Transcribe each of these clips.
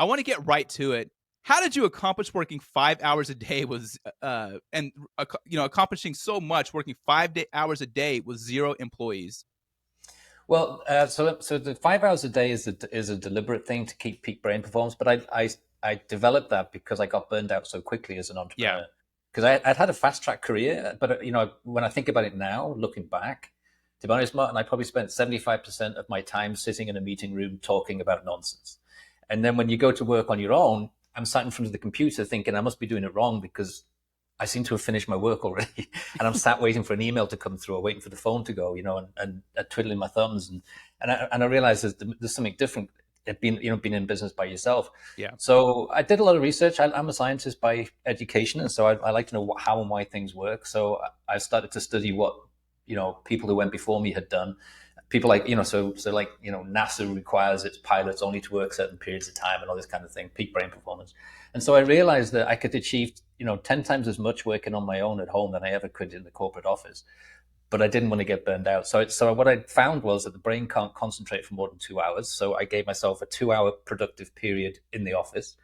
I want to get right to it. How did you accomplish working 5 hours a day accomplishing so much working hours a day with zero employees? Well, so the 5 hours a day is a deliberate thing to keep peak brain performance, but I developed that because I got burned out so quickly as an Yeah. entrepreneur. Because I'd had a fast track career, but when I think about it now, looking back, to be honest, Martin, I probably spent 75% of my time sitting in a meeting room talking about nonsense. And then when you go to work on your own, I'm sat in front of the computer thinking I must be doing it wrong because I seem to have finished my work already, and I'm sat waiting for an email to come through or waiting for the phone to go, and twiddling my thumbs, and I realized there's something different at being in business by yourself. Yeah. So I did a lot of research. I'm a scientist by education, and so I like to know how and why things work. So I started to study what people who went before me had done. People like NASA requires its pilots only to work certain periods of time and all this kind of thing, peak brain performance. And so I realized that I could achieve 10 times as much working on my own at home than I ever could in the corporate office. But I didn't want to get burned out. So what I found was that the brain can't concentrate for more than 2 hours. So I gave myself a 2 hour productive period in the office.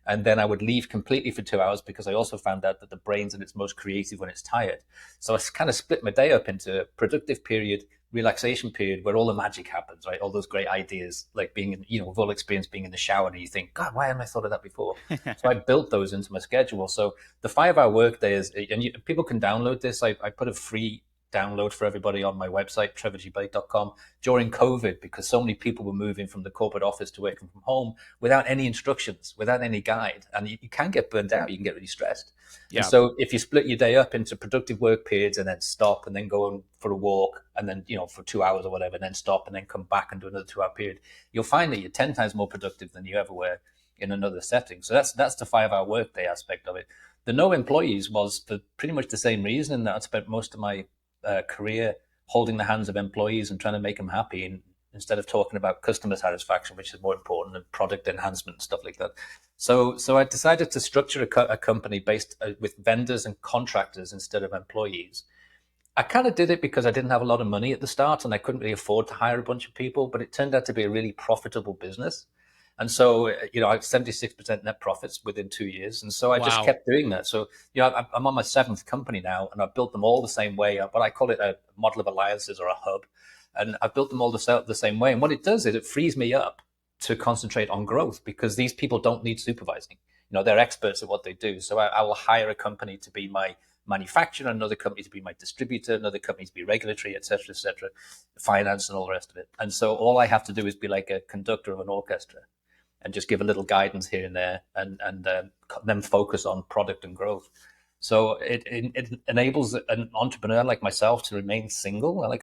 And then I would leave completely for 2 hours because I also found out that the brain's at its most creative when it's tired. So I kind of split my day up into productive period, relaxation period, where all the magic happens, right? All those great ideas, like being in, we've all experienced being in the shower and you think, God, why haven't I thought of that before? So I built those into my schedule. So the 5 hour workday is, and people can download this. I put a free download for everybody on my website, trevorgblake.com, during COVID, because so many people were moving from the corporate office to working from home without any instructions, without any guide. And you can get burned out. You can get really stressed. And Yeah. so if you split your day up into productive work periods and then stop and then go on for a walk and then, for 2 hours or whatever, and then stop and then come back and do another 2 hour period, you'll find that you're 10 times more productive than you ever were in another setting. So that's the 5 hour workday aspect of it. The no employees was for pretty much the same reason, in that I spent most of my career holding the hands of employees and trying to make them happy, and instead of talking about customer satisfaction, which is more important, and product enhancement and stuff like that. So I decided to structure a company based with vendors and contractors instead of employees. I kind of did it because I didn't have a lot of money at the start and I couldn't really afford to hire a bunch of people, but it turned out to be a really profitable business. And so, I had 76% net profits within 2 years. And so I just Wow. kept doing that. So, I'm on my seventh company now, and I've built them all the same way. But I call it a model of alliances or a hub. And I've built them all the same way. And what it does is it frees me up to concentrate on growth, because these people don't need supervising. They're experts at what they do. So I will hire a company to be my manufacturer, another company to be my distributor, another company to be regulatory, et cetera, finance and all the rest of it. And so all I have to do is be like a conductor of an orchestra and just give a little guidance here and there, and then focus on product and growth. So it enables an entrepreneur like myself to remain single. Like